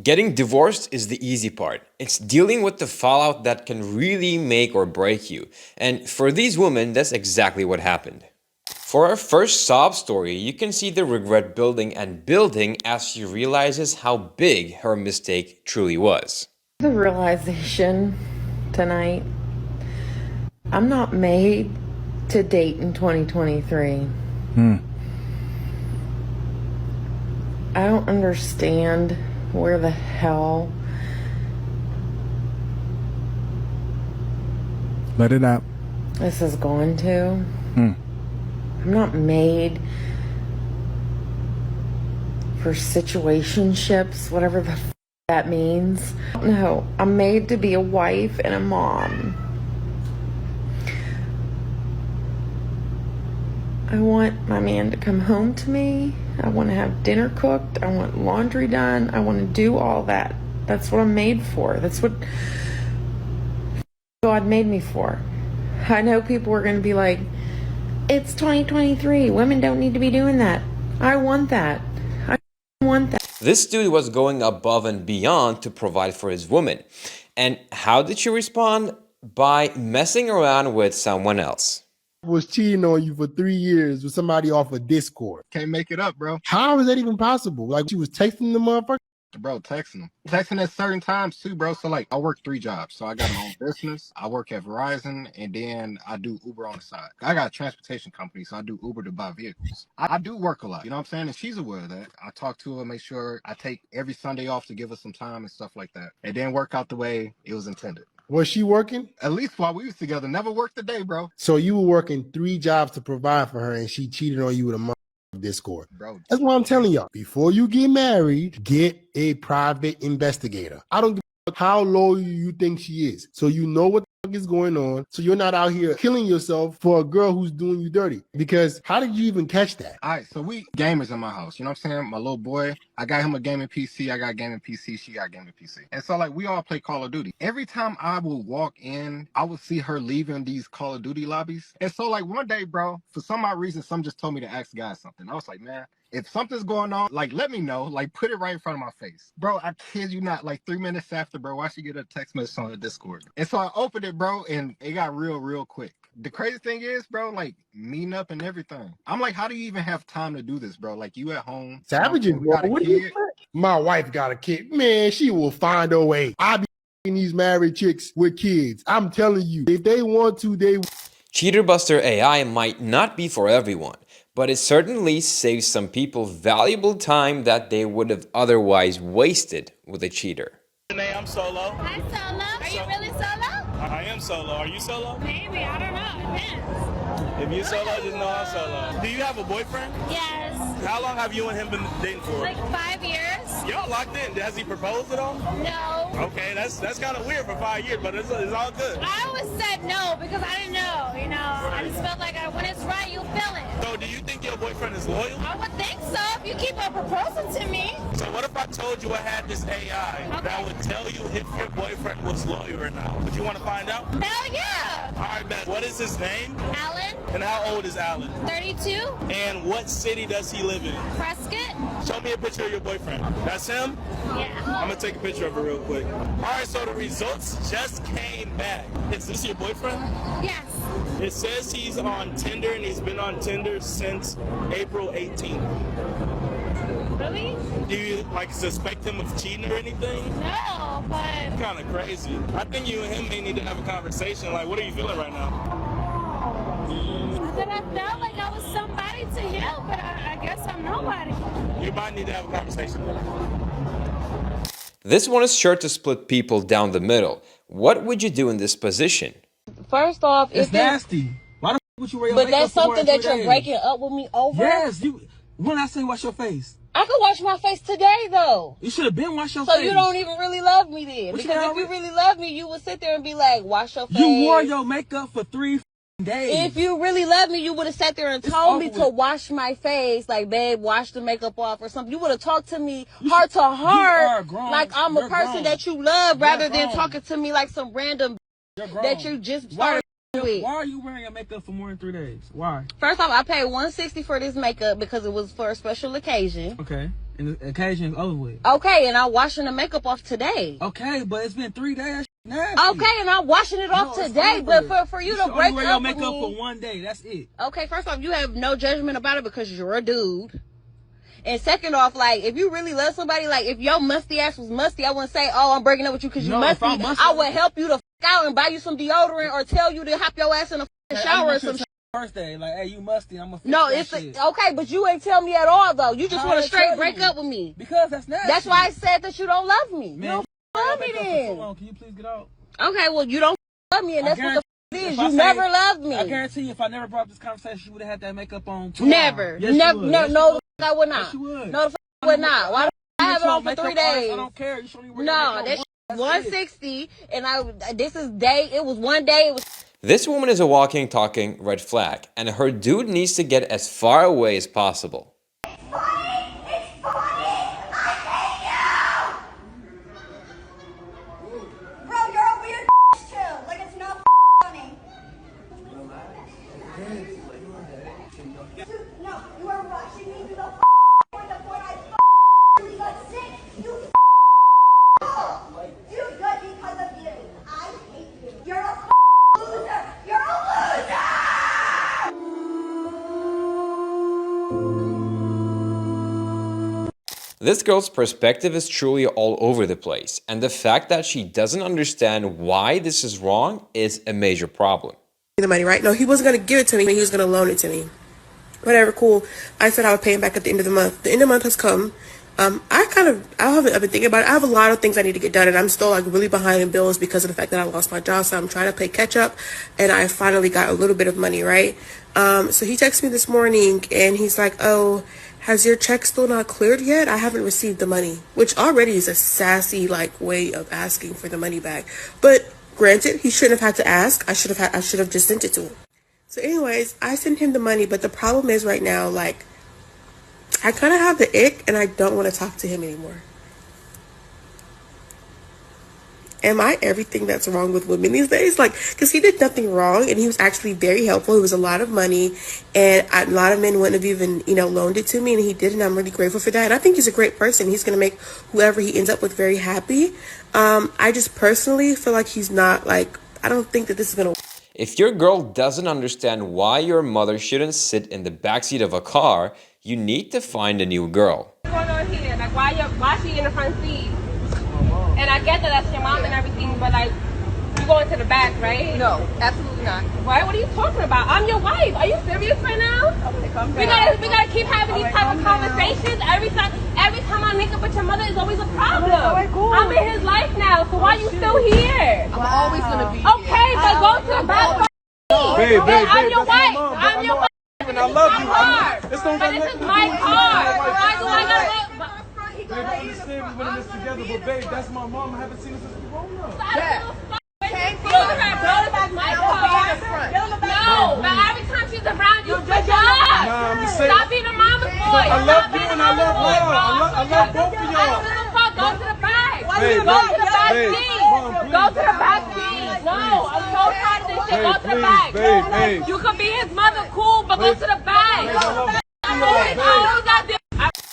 Getting divorced is the easy part. It's dealing with the fallout that can really make or break you. And for these women, that's exactly what happened. For our first sob story, you can see the regret building and building as she realizes how big her mistake truly was. The realization tonight, I'm not made to date in 2023. I don't understand where the hell. Let it out. This is going to. I'm not made for situationships, whatever the that means. No, I'm made to be a wife and a mom. I want my man to come home to me. I want to have dinner cooked. I want laundry done. I want to do all that. That's what I'm made for. That's what God made me for. I know people are going to be like, it's 2023. Women don't need to be doing that. I want that. I want that. This dude was going above and beyond to provide for his woman. And how did she respond? By messing around with someone else. Was cheating on you for 3 years with somebody off of Discord. Can't make it up, bro. How is that even possible? Like, she was texting the motherfucker? Bro, texting them. Texting at certain times too, bro. So like I work 3 jobs. So I got my own business. I work at Verizon and then I do Uber on the side. I got a transportation company, so I do Uber to buy vehicles. I do work a lot. You know what I'm saying? And she's aware of that. I talk to her, make sure I take every Sunday off to give her some time and stuff like that. It didn't work out the way it was intended. Was she working? At least while we was together, never worked a day, bro. So you were working 3 jobs to provide for her and she cheated on you with a mother Discord. Bro, that's what I'm telling y'all. Before you get married, get a private investigator. I don't give a fuck how loyal you think she is. So you know what the fuck is going on. So you're not out here killing yourself for a girl who's doing you dirty. Because how did you even catch that? All right, so we gamers in my house. You know what I'm saying? My little boy, I got him a gaming PC. I got a gaming PC. She got a gaming PC. And so like we all play Call of Duty. Every time I would walk in, I would see her leaving these Call of Duty lobbies. And so like one day, bro, for some odd reason, some just told me to ask the guy something. I was like, man, if something's going on, like, let me know. Like, put it right in front of my face. Bro, I kid you not. Like, 3 minutes after, bro, I should get a text message on the Discord. And so I opened it, bro, and it got real quick. The crazy thing is, bro, like, meeting up and everything. I'm like, how do you even have time to do this, bro? Like, you at home. Savages, bro. What do you think? My wife got a kid. Man, she will find a way. I be these married chicks with kids. I'm telling you, if they want to, they... Cheaterbuster AI might not be for everyone, but it certainly saves some people valuable time that they would have otherwise wasted with a cheater. I'm solo. Hi, Solo. Are you really solo? I am solo. Are you solo? Maybe. I don't know. It depends. If you're solo, just know I'm solo. Do you have a boyfriend? Yes. How long have you and him been dating for? Like 5 years. Y'all locked in. Has he proposed at all? No. Okay, that's kind of weird for 5 years, but it's all good. I always said no because I didn't know, you know. Right. I just felt like when it's right, you feel it. So do you think your boyfriend is loyal? I would think so if you keep on proposing to me. So what if I told you I had this AI that would tell you if your boyfriend was loyal or not? Would you want to find out? Hell yeah. All right, man. What is his name? Alan. And how old is Alan? 32. And what city does he live in? Prescott. Show me a picture of your boyfriend. That's him? Yeah. I'm gonna take a picture of it real quick. All right, so the results just came back. Is this your boyfriend? Yes. It says he's on Tinder and he's been on Tinder since April 18th. Really? Do you suspect him of cheating or anything? No, but... Kind of crazy. I think you and him may need to have a conversation. Like, what are you feeling right now? That I felt like I was somebody to him, but I guess I'm nobody. You might need to have a conversation. This one is sure to split people down the middle. What would you do in this position? First off, it's nasty. Why the f would you wear your but makeup that's something that you're days? breaking up with me over? Yes, when I say wash your face. I could wash my face today, though. You should have been wash your face. So you don't even really love me then. What because if you really love me, you would sit there and be like, wash your face. You wore your makeup for 3 days. If you really love me, you would have sat there and told me to wash my face. Like, babe, wash the makeup off or something. You would have talked to me heart to heart. Like I'm a person that you love rather than talking to me like some random that you just started with. Why are you wearing your makeup for more than 3 days? Why? First off, I paid $160 for this makeup because it was for a special occasion. Okay. And the occasion is over with. Okay, and I'm washing the makeup off today. Okay, but it's been 3 days. Nasty. Okay, and I'm washing it off today. But for you to break wear up your with makeup me, for 1 day. That's it. Okay, first off, you have no judgment about it because you're a dude. And second off, like, if you really love somebody, like, if your musty ass was musty, I wouldn't say, oh, I'm breaking up with you because you musty. I would help you to out and buy you some deodorant or tell you to hop your ass in a shower or some shit. First day, like, hey, you musty, I'm gonna fix No, that it's shit. Okay, but you ain't tell me at all, though. You just want to straight break up with me. Because that's nasty. That's why I said that you don't love me. Man, you don't love me then. So can you please get out? Okay, well, you don't love me, and that's what the it is. You never loved me. I guarantee you, if I never brought up this conversation, you would have had that makeup on too. Never. Yes, never. Yes, no, I would not. Yes, you would. No, the I would not. Why I have it on for 3 days? I don't care. You show me where No, that's 160, and this is day. It was 1 day. It was. This woman is a walking, talking red flag, and her dude needs to get as far away as possible. It's funny! I hate you! Bro, you're a weird too. Like, it's not funny. Dude, no, you are rushing me to the point I really got sick. You dude, good because of you. I hate you. You're a loser. You're a loser! This girl's perspective is truly all over the place, and the fact that she doesn't understand why this is wrong is a major problem. The money, right? No, he wasn't going to give it to me. He was going to loan it to me. Whatever, cool. I said I would pay him back at the end of the month. The end of the month has come. I've been thinking about it. I have a lot of things I need to get done, and I'm still like really behind in bills because of the fact that I lost my job. So I'm trying to play catch up, and I finally got a little bit of money, right? So he texted me this morning, and he's like, "Oh, has your check still not cleared yet? I haven't received the money," which already is a sassy like way of asking for the money back. But granted, he shouldn't have had to ask. I should have just sent it to him. So anyways, I sent him the money, but the problem is right now, like, I kind of have the ick and I don't want to talk to him anymore. Am I everything that's wrong with women these days? Like, because he did nothing wrong and he was actually very helpful. It was a lot of money and a lot of men wouldn't have even, loaned it to me, and he did, and I'm really grateful for that. And I think he's a great person. He's going to make whoever he ends up with very happy. I just personally feel like he's not, like, I don't think that this is going to. If your girl doesn't understand why your mother shouldn't sit in the backseat of a car, you need to find a new girl. What's going on here? Like, why she in the front seat? And I get that that's your mom and everything, but like, you going to the back, right? No, absolutely not. Why? What are you talking about? I'm your wife. Are you serious right now? Okay, calm down. We gotta keep having these type of conversations. Every time I link up with your mother, is always a problem. I'm in his life now, so why are you still here? I'm always gonna be here. Okay, but go to the back. Babe, I'm your wife. I'm your wife. And I love you. But this is my car. Why do I gotta? Babe, I understand we've been in this together, but babe, that's my mom. I haven't seen her since we grown up. No, but every time she's around, you switch up. Nah, I'm just saying. Stop being a mama's boy. I love you and I love mom. I love both of y'all. Go to the back. Babe, Go to the back babe, seat. Mom, Go to the back seat. No, I'm so tired of this shit. Go to the back. Babe. You could be his mother, cool, but go to the back.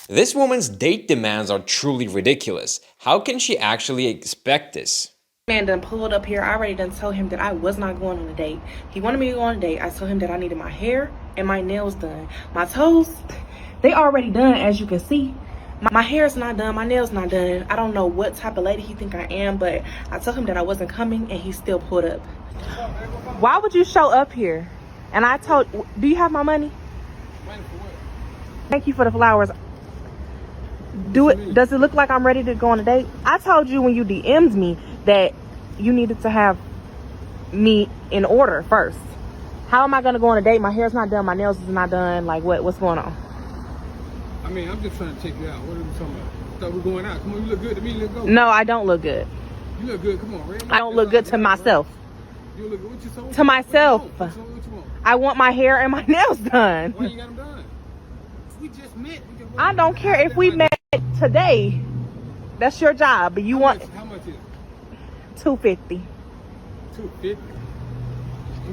This woman's date demands are truly ridiculous. How can she actually expect this? Man done pulled up here. I already done told him that I was not going on a date. He wanted me to go on a date. I told him that I needed my hair and my nails done. My toes, they already done, as you can see. My hair's not done, my nails not done. I don't know what type of lady he think I am, but I told him that I wasn't coming and he still pulled up. Why would you show up here? And I told, do you have my money? Money for what? Thank you for the flowers. Does it look like I'm ready to go on a date? I told you when you DM'd me that you needed to have me in order first. How am I gonna go on a date? My hair's not done, my nails is not done. Like, what's going on? I mean, I'm just trying to check you out. What are we talking about? I thought we were going out. Come on, you look good to me. Let's go. No, I don't look good. You look good. Come on, Ray. I don't look good to myself. You look good. What you sold? To myself. What you want? I want my hair and my nails done. Why you got them done? We just met. I don't care if we met today. That's your job. But How much is it? $250. $250. We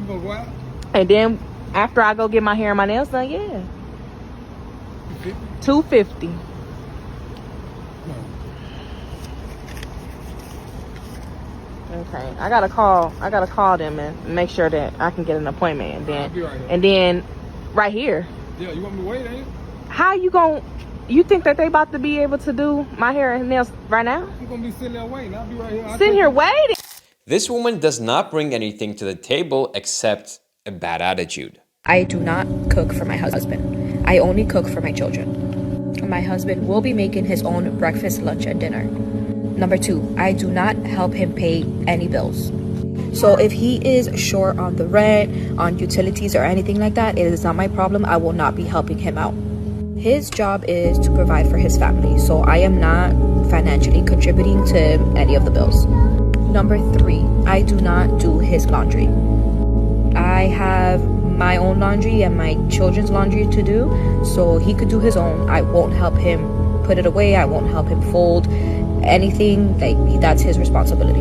gonna go out? And then after I go get my hair and my nails done, yeah. $250. Okay, I gotta call them and make sure that I can get an appointment, and then, I'll be right here. and then, right here. Yeah, you want me to wait, ain't you? How you think that they about to be able to do my hair and nails right now? I'm gonna be sitting there waiting. I'll be right here. Sitting here waiting. This woman does not bring anything to the table except a bad attitude. I do not cook for my husband. I only cook for my children. My husband will be making his own breakfast, lunch, and dinner. Number 2, I do not help him pay any bills. So if he is short on the rent, on utilities, or anything like that, it is not my problem. I will not be helping him out. His job is to provide for his family, so I am not financially contributing to any of the bills. Number 3, I do not do his laundry. I have my own laundry and my children's laundry to do, so he could do his own. I won't help him put it away. I won't help him fold anything. Like, that's his responsibility.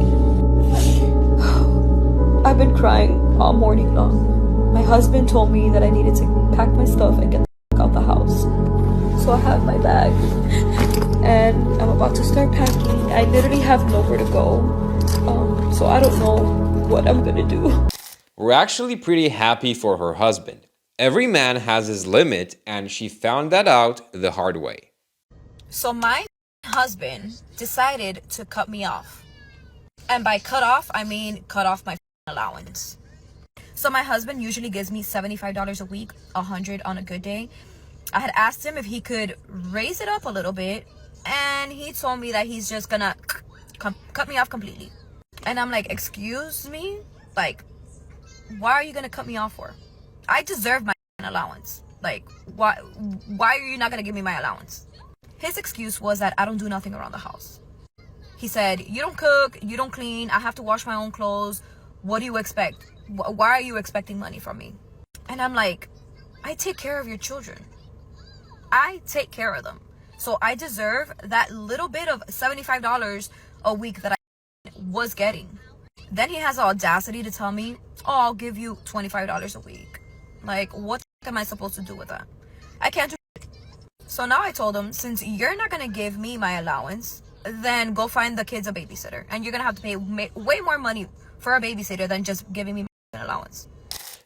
I've been crying all morning long. My husband told me that I needed to pack my stuff and get the fuck out the house. So I have my bag and I'm about to start packing. I literally have nowhere to go. So I don't know what I'm gonna do. We're actually pretty happy for her husband. Every man has his limit, and she found that out the hard way. So my husband decided to cut me off. And by cut off, I mean cut off my allowance. So my husband usually gives me $75 a week, $100 on a good day. I had asked him if he could raise it up a little bit, and he told me that he's just gonna cut me off completely. And I'm like, excuse me? Like, why are you gonna cut me off for? I deserve my allowance. Like, why are you not gonna give me my allowance? His excuse was that I don't do nothing around the house. He said, you don't cook, you don't clean, I have to wash my own clothes. What do you expect? Why are you expecting money from me? And I'm like, I take care of your children. I take care of them. So I deserve that little bit of $75 a week that I was getting. Then he has the audacity to tell me, oh, I'll give you $25 a week. Like, what am I supposed to do with that? I can't do it. So now I told him, since you're not going to give me my allowance, then go find the kids a babysitter. And you're going to have to pay way more money for a babysitter than just giving me my allowance.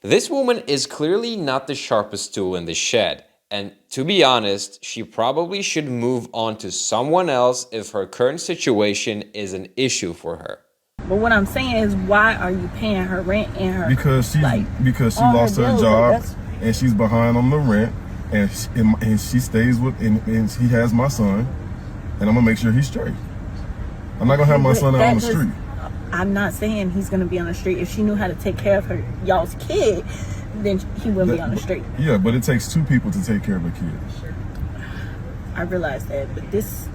This woman is clearly not the sharpest tool in the shed. And to be honest, she probably should move on to someone else if her current situation is an issue for her. But what I'm saying is, why are you paying her rent and her because she lost her job and she's behind on the rent, and she stays with and he has my son, and I'm gonna make sure he's straight. I'm not gonna have my son out on the street. I'm not saying he's gonna be on the street. If she knew how to take care of her y'all's kid, then he wouldn't be on the street. Yeah, but it takes 2 people to take care of a kid. I realize that, but this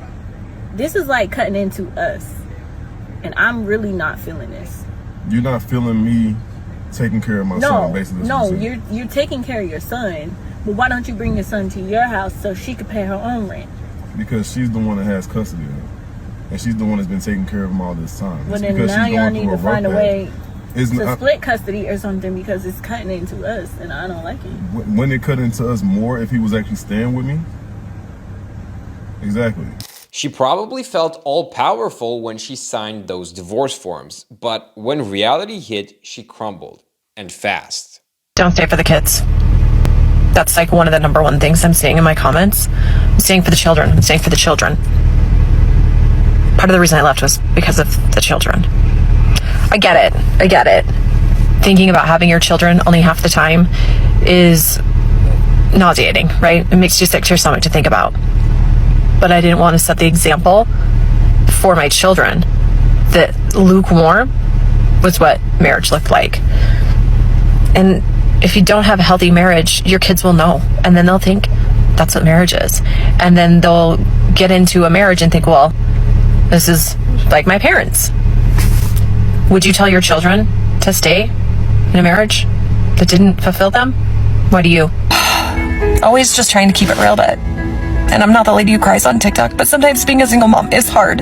is like cutting into us. And I'm really not feeling this. You're not feeling me taking care of my son, basically. No, you're taking care of your son, but why don't you bring your son to your house so she could pay her own rent? Because she's the one that has custody of him. And she's the one that's been taking care of him all this time. Well, then now y'all need to find a way to split custody or something, because it's cutting into us, and I don't like it. When it cut into us more, if he was actually staying with me? Exactly. She probably felt all-powerful when she signed those divorce forms, but when reality hit, she crumbled, and fast. Don't stay for the kids. That's like one of the number one things I'm seeing in my comments. I'm staying for the children. I'm staying for the children. Part of the reason I left was because of the children. I get it. I get it. Thinking about having your children only half the time is nauseating, right? It makes you sick to your stomach to think about. But I didn't want to set the example for my children that lukewarm was what marriage looked like. And if you don't have a healthy marriage, your kids will know, and then they'll think that's what marriage is. And then they'll get into a marriage and think, well, this is like my parents. Would you tell your children to stay in a marriage that didn't fulfill them? Why do you? Always just trying to keep it real, but and I'm not the lady who cries on TikTok, but sometimes being a single mom is hard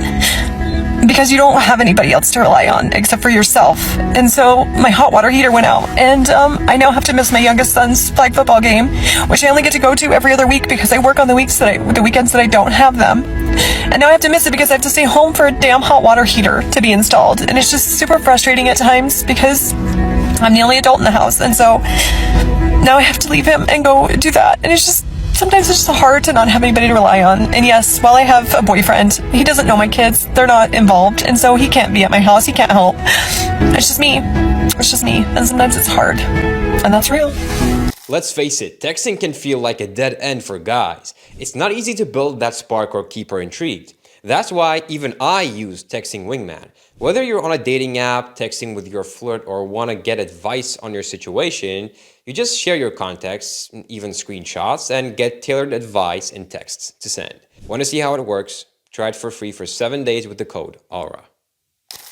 because you don't have anybody else to rely on except for yourself. And so my hot water heater went out, and I now have to miss my youngest son's flag football game, which I only get to go to every other week because I work on the weekends that I don't have them. And now I have to miss it because I have to stay home for a damn hot water heater to be installed. And it's just super frustrating at times because I'm the only adult in the house. And so now I have to leave him and go do that. And it's just, sometimes it's just hard to not have anybody to rely on. And yes, while I have a boyfriend, he doesn't know my kids. They're not involved. And so he can't be at my house. He can't help. It's just me. It's just me. And sometimes it's hard. And that's real. Let's face it, texting can feel like a dead end for guys. It's not easy to build that spark or keep her intrigued. That's why even I use Texting Wingman. Whether you're on a dating app, texting with your flirt, or want to get advice on your situation, you just share your contacts, even screenshots, and get tailored advice in texts to send. Want to see how it works? Try it for free for 7 days with the code AURA.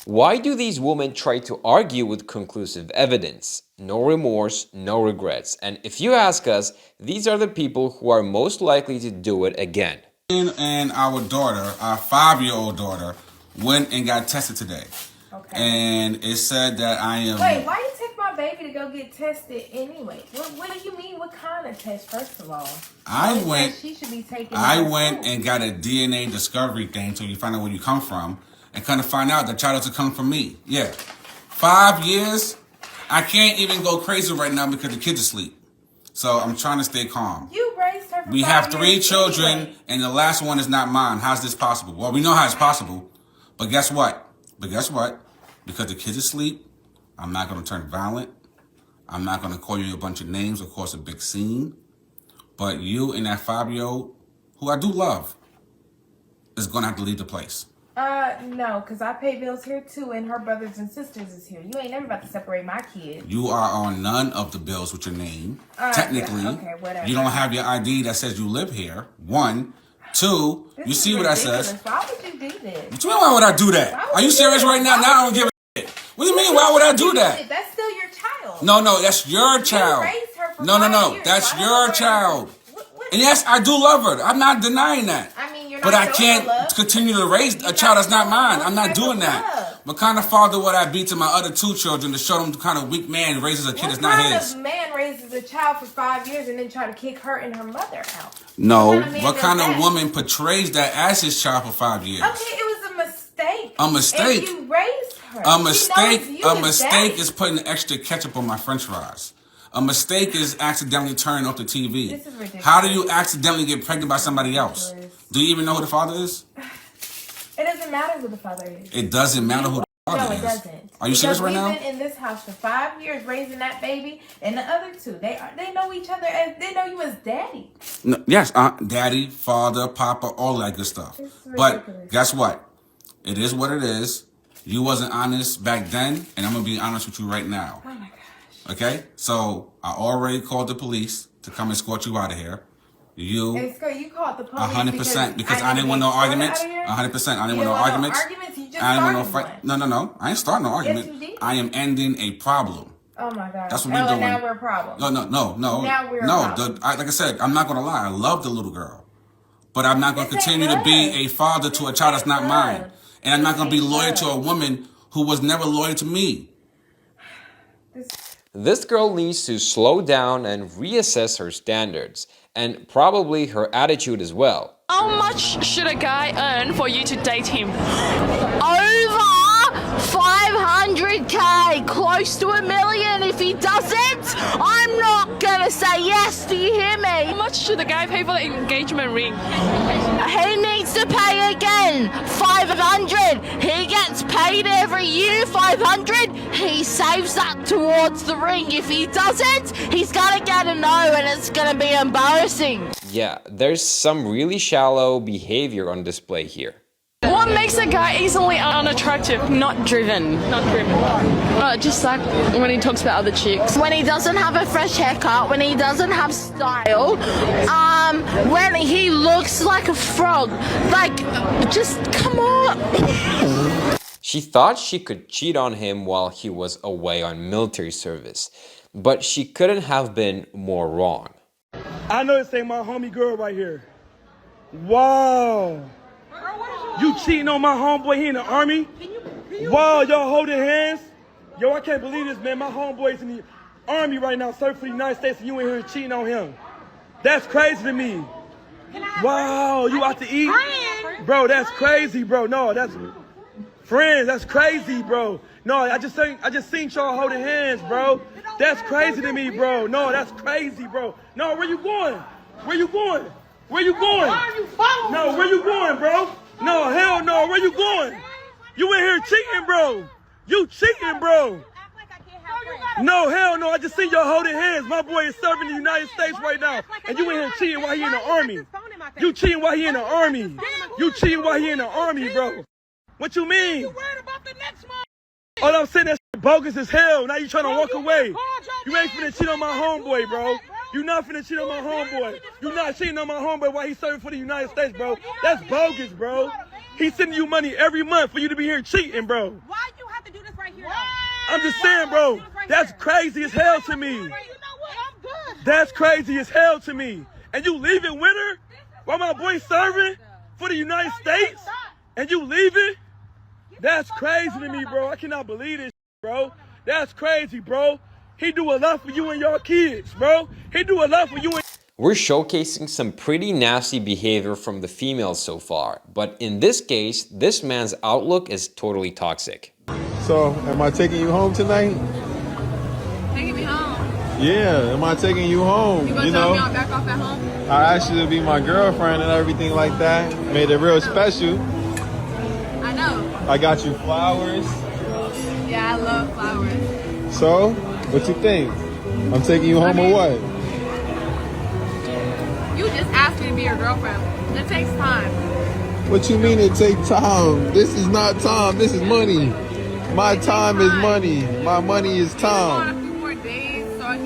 Why do these women try to argue with conclusive evidence? No remorse, no regrets. And if you ask us, these are the people who are most likely to do it again. And our daughter, our 5-year-old daughter, went and got tested today. Okay. And it said that I am... Wait, why you take my baby to go get tested anyway? What do you mean? What kind of test, first of all? I went and and got a DNA discovery thing so you find out where you come from. And kind of find out the child doesn't come from me. Yeah. 5 years, I can't even go crazy right now because the kids are asleep. So I'm trying to stay calm. You raised her for We 5 have 3 years children, anyway. and the last one is not mine. How's this possible? Well, we know how it's possible. But guess what? Because the kids are asleep, I'm not going to turn violent. I'm not going to call you a bunch of names or cause a big scene. But you and that 5-year-old, who I do love, is going to have to leave the place. No, because I pay bills here too, and her brothers and sisters is here. You ain't never about to separate my kids. You are on none of the bills with your name. Technically, yeah, okay, whatever. You don't have your ID that says you live here. 1, 2, This you is see what that says? ridiculous. Why would you do this? What you mean, why would I do that? Are you serious right now? Now I don't give a shit. What do you mean, why would I do that? That's still your child. No, that's your child. You raised her for No, 5 years. that's your child. And yes, I do love her. I'm not denying that. I mean, you're not But I showing can't her love. continue to raise a child that's not mine. I'm not doing that. What kind of father would I be to my other 2 children to show them the kind of weak man raises a kid that's not his? What kind of man raises a child for 5 years and then try to kick her and her mother out? No. What kind of woman portrays that as his child for 5 years? Okay, it was a mistake. A mistake? And you raised her. A mistake is putting extra ketchup on my french fries. A mistake is accidentally turning off the TV. This is ridiculous. How do you accidentally get pregnant by somebody else? Do you even know who the father is? It doesn't matter who the father is. It doesn't matter who the father is. No, it doesn't. Are you serious right now? We've been in this house for 5 years raising that baby, and the other 2, they know each other as they know you as daddy. No, yes, daddy, father, papa, all that good stuff. But guess what? It is what it is. You wasn't honest back then, and I'm gonna be honest with you right now. Oh my gosh. Okay, so I already called the police to come escort you out of here. You called the police 100% because I didn't want no arguments. 100%. I didn't want no arguments. You just I didn't want no started fight. No. I ain't starting no argument. Yes, you did. I am ending a problem. Oh my God. That's what we're doing. Now we're a problem. No. Now we're a problem. Like I said, I'm not gonna lie. I love the little girl, but I'm not gonna continue to be a father to a child that's not mine, and I'm not gonna be loyal to a woman who was never loyal to me. This girl needs to slow down and reassess her standards, and probably her attitude as well. How much should a guy earn for you to date him? Over 500k, close to $1 million. If he doesn't, I'm not gonna say yes. Do you hear me? How much should the guy pay for the engagement ring? He needs to pay again. 500. He gets paid every year. 500. He saves that towards the ring. If he doesn't, he's gonna get a no, and it's gonna be embarrassing. Yeah, there's some really shallow behavior on display here. What makes a guy easily unattractive? Not driven. Just like when he talks about other chicks. When he doesn't have a fresh haircut, when he doesn't have style, when he looks like a frog. Like, just come on. She thought she could cheat on him while he was away on military service, but she couldn't have been more wrong. I know this ain't my homie girl right here. Wow. You cheating on my homeboy, he in the army? Wow, y'all holding hands? Yo, I can't believe this, man. My homeboy's in the army right now, serving for the United States, and you in here cheating on him. That's crazy to me. Wow, you out to eat? Bro, that's crazy, bro. No, that's friends. That's crazy, bro. No, I just seen y'all holding hands, bro. That's crazy to me, bro. No, that's crazy, bro. No, where you going? Where you going? Where you going? Why are you following? No, where you going, bro? No, hell no. Where you going? You in here cheating, bro. You cheating, bro. No, hell no. I just seen y'all holding hands. My boy is serving the United States right now. And you in here cheating while he in the army. You cheating while he in the army. You cheating while he in the army, bro. What you mean? You worried about the next month? All I'm saying, that shit bogus as hell. Now you trying to walk away. You ain't finna cheat on my homeboy, bro. You not finna cheat on my homeboy. You not cheating on my homeboy while he's serving for the United States, bro. That's bogus, bro. He's sending you money every month for you to be here cheating, bro. Why you have to do this right here? I'm just saying, bro. That's crazy as hell to me. That's crazy as hell to me. And you leaving with her while my boy serving for the United States? And you leaving? That's crazy to me, bro. I cannot believe this, bro. That's crazy, bro. He do a lot for you and your kids, bro. He do a lot for you and... We're showcasing some pretty nasty behavior from the females so far, but in this case, this man's outlook is totally toxic. So, am I taking you home tonight? Taking me home? Yeah, am I taking you home? You gonna drop me off back off at home? I asked you to be my girlfriend and everything like that. Made it real special. I know. I got you flowers. Yeah, I love flowers. So, what you think? I'm taking you home or what? You just asked me to be your girlfriend. It takes time. What you mean it takes time? This is not time, this is money. My time is money. My money is time. I want a few more days so I can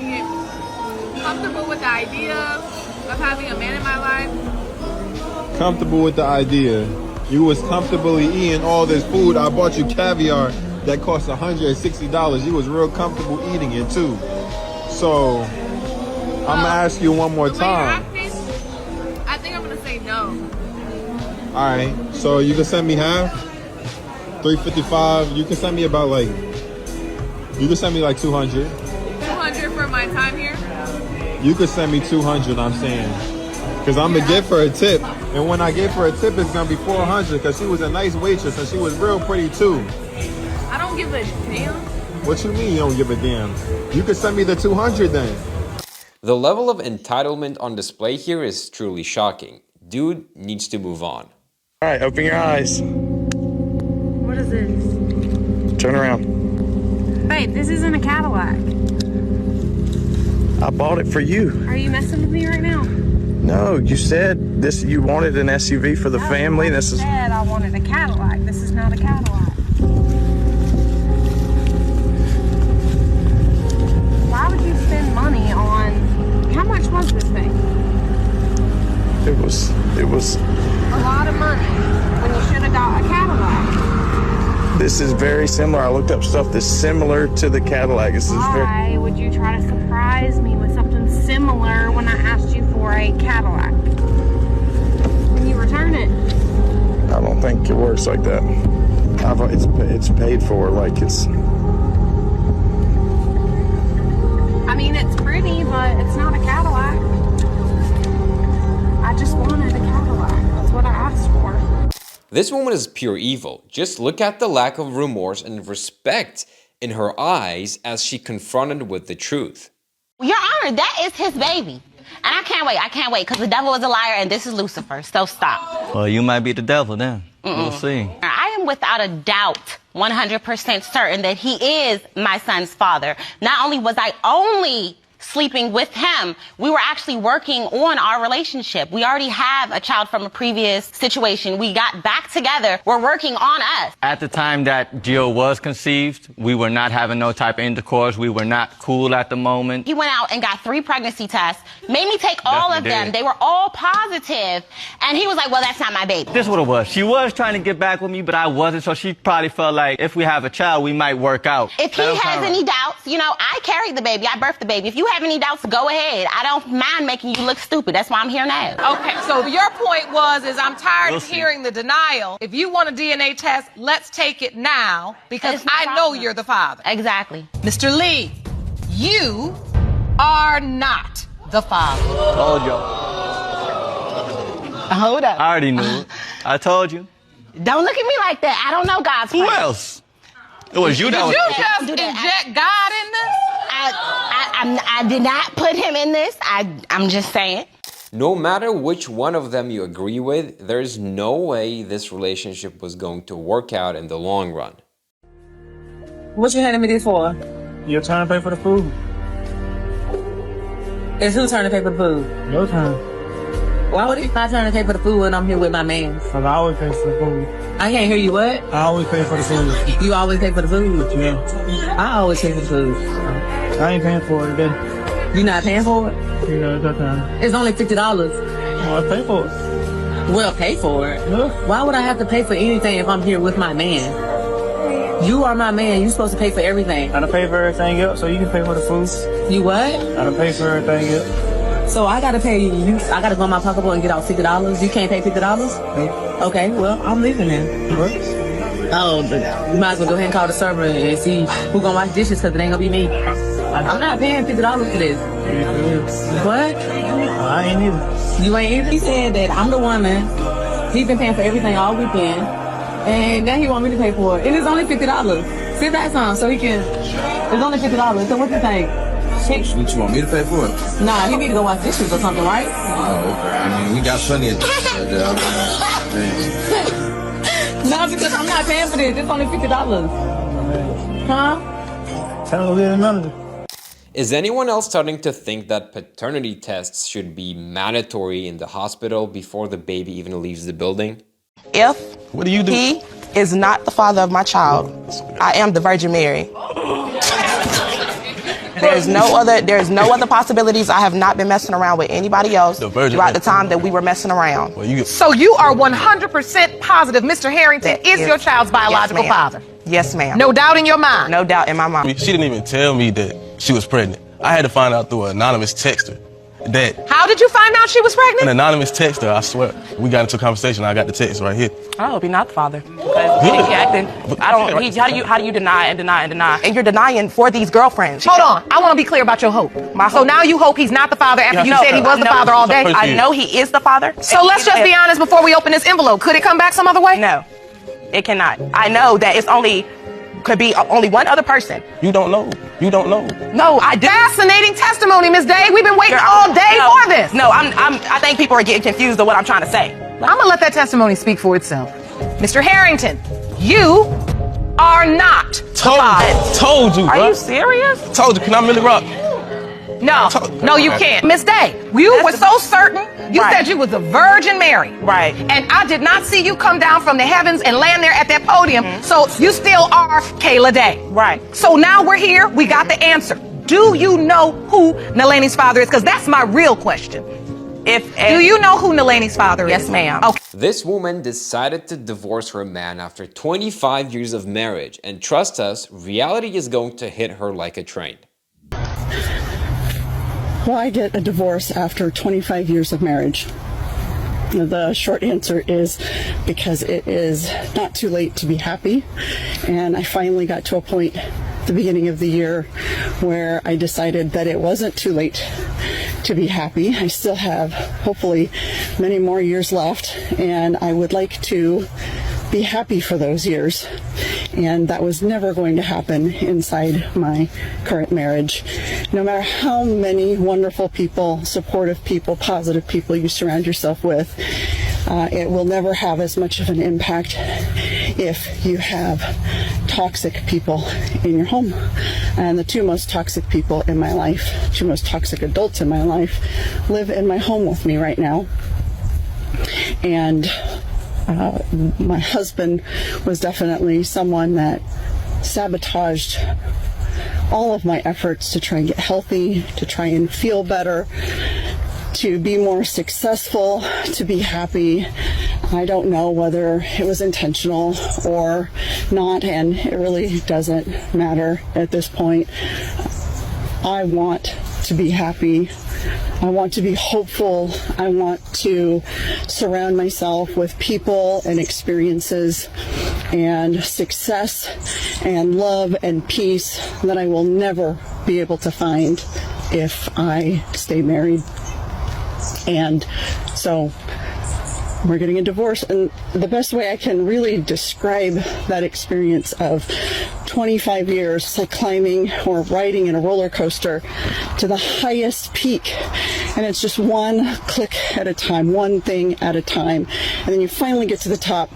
get comfortable with the idea of having a man in my life. Comfortable with the idea. You was comfortably eating all this food. I bought you caviar that cost $160. You was real comfortable eating it too. So, I'm gonna ask you one more time. I think I'm gonna say no. Alright, so you can send me half? $355. You can send me about like, you can send me like 200. 200 for my time here? You could send me 200, I'm saying. Because I'm gonna give her a tip. And when I give her a tip, it's gonna be 400 because she was a nice waitress and she was real pretty too. I don't give a damn. What you mean you don't give a damn? You could send me the 200 then. The level of entitlement on display here is truly shocking. Dude needs to move on. All right, open your eyes. What is this? Turn around. Babe, this isn't a Cadillac. I bought it for you. Are you messing with me right now? No, you said this. You wanted an SUV for the family. This is. I said I wanted a Cadillac. This is not a Cadillac. Why would you spend money on? How much was this thing? It was a lot of money when you should have got a Cadillac. This is very similar. I looked up stuff that's similar to the Cadillac. This is Why would you try to surprise me with something similar when I asked you for a Cadillac? When you return it. I don't think it works like that. It's paid for. Like it's. I mean, it's pretty, but it's not a Cadillac. I just wanted a Cadillac. That's what I asked for. This woman is pure evil. Just look at the lack of remorse and respect in her eyes as she confronted with the truth. Your Honor, that is his baby. And I can't wait, because the devil is a liar and this is Lucifer, so stop. Well, you might be the devil then. We'll see. I am without a doubt 100% certain that he is my son's father. Not only was I only sleeping with him, we were actually working on our relationship. We already have a child from a previous situation. We got back together. We're working on us. At the time that Gio was conceived, we were not having no type of intercourse. We were not cool at the moment. He went out and got 3 pregnancy tests, made me take all of them. They were all positive. And he was like, well, that's not my baby. This is what it was. She was trying to get back with me, but I wasn't. So she probably felt like if we have a child, we might work out. If he has any doubts, you know, I carried the baby. I birthed the baby. If you have any doubts, go ahead. I don't mind making you look stupid. That's why I'm here now. Okay, so your point is I'm tired of hearing the denial. If you want a DNA test, let's take it now, because I know you're the father. Exactly. Mr. Lee, you are not the father. Told y'all. Hold up. I already knew it. I told you. Don't look at me like that. I don't know God's plan. Who else? It was you that was. Did you just inject God in this? I did not put him in this. I'm just saying. No matter which one of them you agree with, there's no way this relationship was going to work out in the long run. What you handing me this for? Your turn to pay for the food. It's whose turn to pay for the food? Your turn. Why would it be my turn to pay for the food when I'm here with my man? Because I always pay for the food. I can't hear you, what? I always pay for the food. You always pay for the food? Yeah. I always pay for the food. I ain't paying for it today. You not paying for it? You know, it's your time. It's only $50. Well, pay for it. Well, pay for it? Yeah. Why would I have to pay for anything if I'm here with my man? You are my man. You're supposed to pay for everything. I done pay for everything else, so you can pay for the food. You what? I done pay for everything else. So I gotta pay you. I gotta go in my pocketbook and get out $50. You can't pay $50? Yeah. Okay, well, I'm leaving then. What? Oh, you might as well go ahead and call the server and see who gonna wash dishes, because it ain't gonna be me. I'm not paying $50 for this. Yeah. What? I ain't either. You ain't either? He said that I'm the woman. He's been paying for everything all weekend. And now he want me to pay for it. It is only $50. Sit back some so he can. It's only $50. So what you think? What you want me to pay for it? Nah, he need to go wash dishes or something, right? Oh, okay. I mean, we got plenty of No, because I'm not paying for this. It's only $50. Huh? Tell him to manager. Is anyone else starting to think that paternity tests should be mandatory in the hospital before the baby even leaves the building? If what do you do? He is not the father of my child, I am the Virgin Mary. There's no other possibilities. I have not been messing around with anybody else throughout the time that we were messing around. So you are 100% positive Mr. Harrington is your child's biological father? Yes, ma'am. No doubt in your mind? No doubt in my mind. She didn't even tell me that she was pregnant. I had to find out through an anonymous texter that. How did you find out she was pregnant? An anonymous texter, I swear. We got into a conversation. I got the text right here. I hope he's not the father. Because he acting. How do you deny and deny and deny? And you're denying for these girlfriends. Hold on. I want to be clear about your hope. So now you hope he's not the father after you said he was the father all day? I know he is the father. So let's just be honest before we open this envelope. Could it come back some other way? No, it cannot. I know that could be only one other person. You don't know. You don't know. No, I do. Fascinating testimony, Miss Day. We've been waiting all day for this. No, I think people are getting confused of what I'm trying to say. I'm gonna let that testimony speak for itself. Mr. Harrington, you are not Told you, bro. Are you serious? Told you. Can I Millie Rock? No, you can't. Miss Day, you were so certain. You said you was the Virgin Mary. Right. And I did not see you come down from the heavens and land there at that podium. So you still are Kayla Day. Right. So now we're here. We got the answer. Do you know who Nalani's father is? Because that's my real question. Do you know who Nalani's father is? Yes, ma'am. Okay. This woman decided to divorce her man after 25 years of marriage. And trust us, reality is going to hit her like a train. Why get a divorce after 25 years of marriage? The short answer is because it is not too late to be happy. And I finally got to a point at the beginning of the year where I decided that it wasn't too late to be happy. I still have, hopefully, many more years left, and I would like to be happy for those years. And that was never going to happen inside my current marriage. No matter how many wonderful people, supportive people, positive people you surround yourself with, it will never have as much of an impact if you have toxic people in your home. And the two most toxic people in my life, two most toxic adults in my life, live in my home with me right now. And my husband was definitely someone that sabotaged all of my efforts to try and get healthy, to try and feel better, to be more successful, to be happy. I don't know whether it was intentional or not, and it really doesn't matter at this point. I want to be happy. I want to be hopeful. I want to surround myself with people and experiences and success and love and peace that I will never be able to find if I stay married. And so We're getting a divorce, and the best way I can really describe that experience of 25 years, it's like climbing or riding in a roller coaster to the highest peak, and it's just one click at a time, one thing at a time, and then you finally get to the top,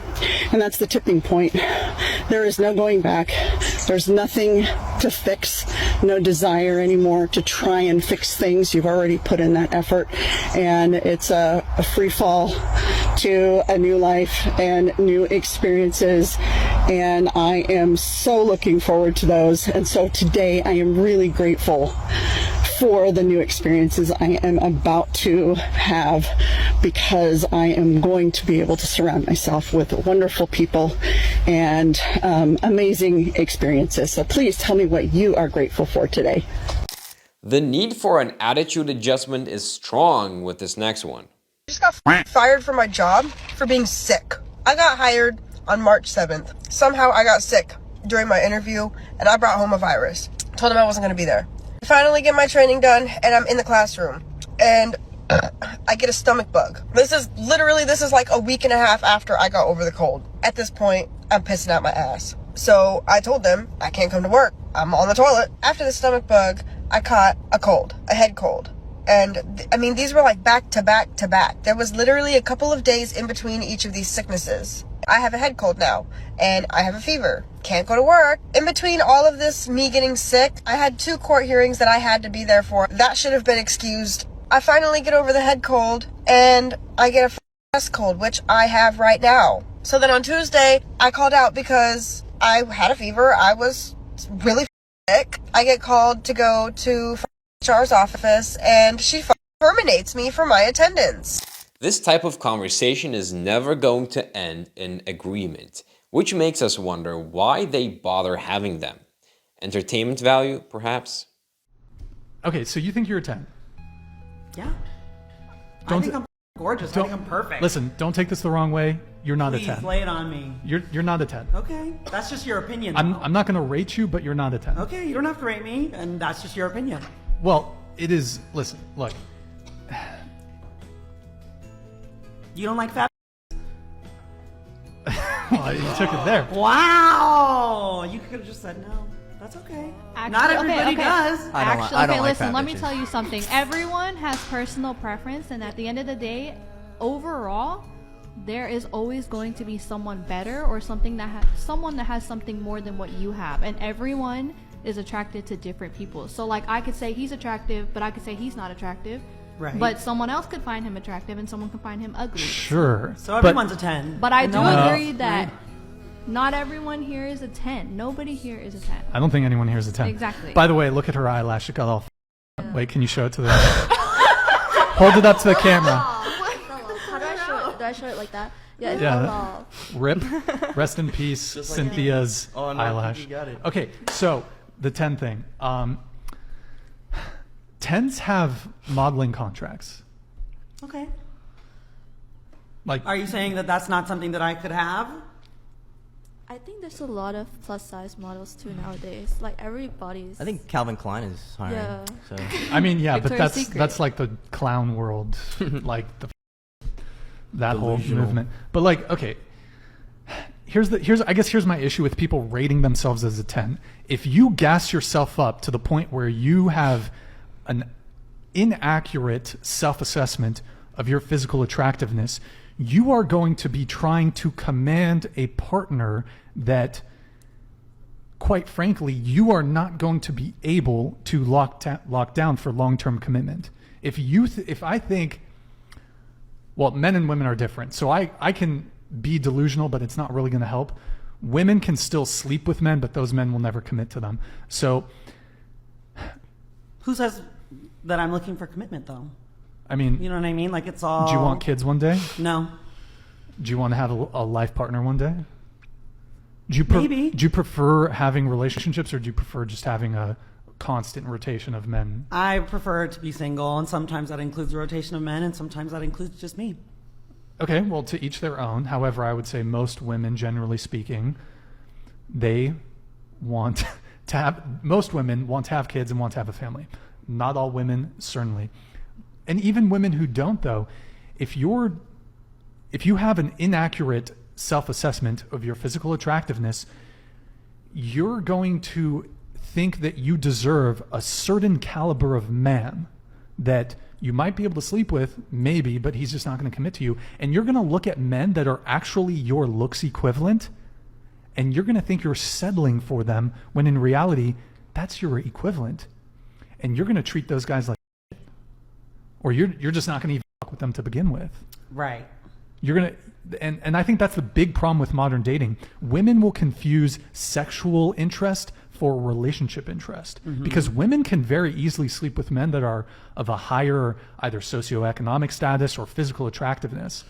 and that's the tipping point. There is no going back. There's nothing to fix, no desire anymore to try and fix things. You've already put in that effort, and it's a free fall to a new life and new experiences, and I am so looking forward to those. And so today I am really grateful for the new experiences I am about to have, because I am going to be able to surround myself with wonderful people and amazing experiences. So please tell me what you are grateful for today. The need for an attitude adjustment is strong with this next one. I just got fired from my job for being sick. I got hired on March 7th. Somehow I got sick during my interview and I brought home a virus. Told them I wasn't going to be there. I finally get my training done and I'm in the classroom and I get a stomach bug. This is like a week and a half after I got over the cold. At this point, I'm pissing out my ass. So I told them I can't come to work. I'm on the toilet. After the stomach bug, I caught a head cold. And I mean, these were like back to back to back. There was literally a couple of days in between each of these sicknesses. I have a head cold now and I have a fever. Can't go to work. In between all of this, me getting sick, I had 2 court hearings that I had to be there for. That should have been excused. I finally get over the head cold and I get a chest cold, which I have right now. So then on Tuesday, I called out because I had a fever. I was really sick. I get called to go to HR's office and she terminates me for my attendance. This type of conversation is never going to end in agreement, which makes us wonder why they bother having them. Entertainment value, perhaps? Okay, so you think you're a 10? Yeah. I think I'm gorgeous. I think I'm perfect. Listen, don't take this the wrong way. You're not Please, a 10. lay it on me. You're not a 10. Okay, that's just your opinion. I'm not going to rate you, but you're not a 10. Okay, you don't have to rate me, and that's just your opinion. Well, it is. Listen, look. You don't like fat? Well, you took it there. Wow! You could have just said no. That's okay. Actually, Not everybody does. Actually, listen, let me tell you something. Everyone has personal preference, and at the end of the day, overall, there is always going to be someone better or someone that has something more than what you have, and everyone is attracted to different people. So like I could say he's attractive, but I could say he's not attractive. Right. But someone else could find him attractive and someone could find him ugly. Sure. So everyone's a 10. But I do agree that not everyone here is a 10. Nobody here is a 10. I don't think anyone here is a 10. Exactly. By the way, look at her eyelash. It got all Wait, can you show it to the Hold it up to the camera. How do I show it? Do I show it like that? Yeah, yeah. Rip. Rest in peace, Cynthia's eyelash. You got it. Okay, so the 10 thing. 10s have modeling contracts. Okay. Like, are you saying that that's not something that I could have? I think there's a lot of plus size models too nowadays. Like everybody's. I think Calvin Klein is hiring. Yeah. So. I mean, yeah, but Victoria's Secret. that's like the clown world, like that whole Delusional. movement. But like, okay, here's my issue with people rating themselves as a 10. If you gas yourself up to the point where you have an inaccurate self-assessment of your physical attractiveness, you are going to be trying to command a partner that, quite frankly, you are not going to be able to lock down for long-term commitment. If I think, well, men and women are different, so I can be delusional, but it's not really going to help. Women can still sleep with men, but those men will never commit to them. So, who says that I'm looking for commitment, though? I mean, you know what I mean? Like it's all. Do you want kids one day? No. Do you want to have a life partner one day? Maybe. Do you prefer having relationships, or do you prefer just having a constant rotation of men? I prefer to be single, and sometimes that includes a rotation of men, and sometimes that includes just me. Okay, well, to each their own. However, I would say most women, generally speaking, they want to have. Most women want to have kids and want to have a family. Not all women, certainly. And even women who don't, though, if you're if you have an inaccurate self-assessment of your physical attractiveness, you're going to think that you deserve a certain caliber of man that you might be able to sleep with, maybe, but he's just not going to commit to you. And you're going to look at men that are actually your looks equivalent, and you're going to think you're settling for them when in reality, that's your equivalent. And you're going to treat those guys like shit. Or you're just not going to even fuck with them to begin with. Right. You're going to, and I think that's the big problem with modern dating. Women will confuse sexual interest for relationship interest, because women can very easily sleep with men that are of a higher either socioeconomic status or physical attractiveness.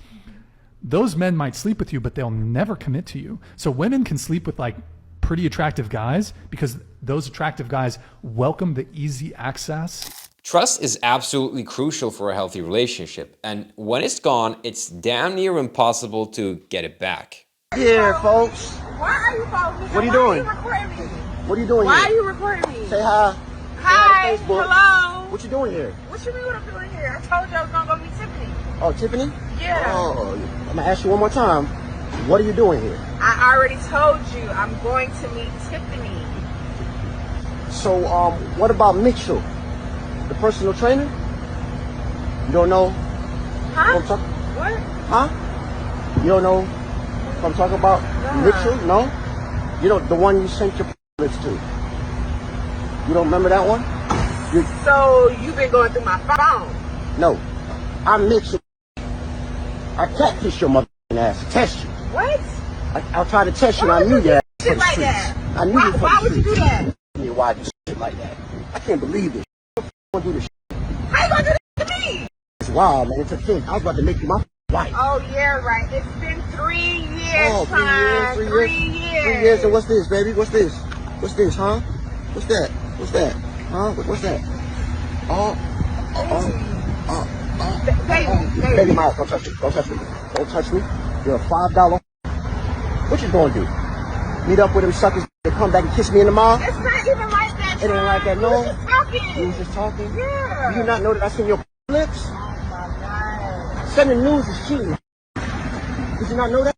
Those men might sleep with you, but they'll never commit to you. So women can sleep with like pretty attractive guys because those attractive guys welcome the easy access. Trust is absolutely crucial for a healthy relationship, and when it's gone, it's damn near impossible to get it back. Here, folks. Why are you following me? What are you Why doing? Are you recording me? What are you doing Why here? are you recording me? Say hi. Hi. Say hi to Facebook. Hello. What you doing here? What you mean what I'm doing here? I told you I was gonna go meet Tiffany. Oh, Tiffany? Yeah. Oh, I'm gonna ask you one more time. What are you doing here? I already told you I'm going to meet Tiffany. So, what about Mitchell, the personal trainer? You don't know? Huh? What? What? Huh? You don't know what I'm talking about? Nah. Mitchell? No? You know, the one you sent your list to. You don't remember that one? So you've been going through my phone? No. I'm Mitchell. I catfish your mother ass to test you. What? I'll try to test you, and I knew you had Shit like that. I knew you for Why the would you do streets. that? Why you shit like that? I can't believe this. I'm gonna do this shit. How you gonna do this to me? It's wild, man. It's a thing. I was about to make you my wife. Oh yeah, right. It's been 3 years, Oh, 3 years, 3 years. 3 years. 3 years, and what's this, baby? What's this? What's this, huh? What's that? What's that? Huh? What's that? Baby, Miles, don't touch me. Don't touch me. Don't touch me. You're a $5. What you gonna do? Meet up with them suckers to come back and kiss me in the mall? It's not even like that. It ain't like that, no? We was just talking. You was just talking? Yeah. Do you not know that I seen your lips? Oh my God. Sending news is cheating. Did you not know that?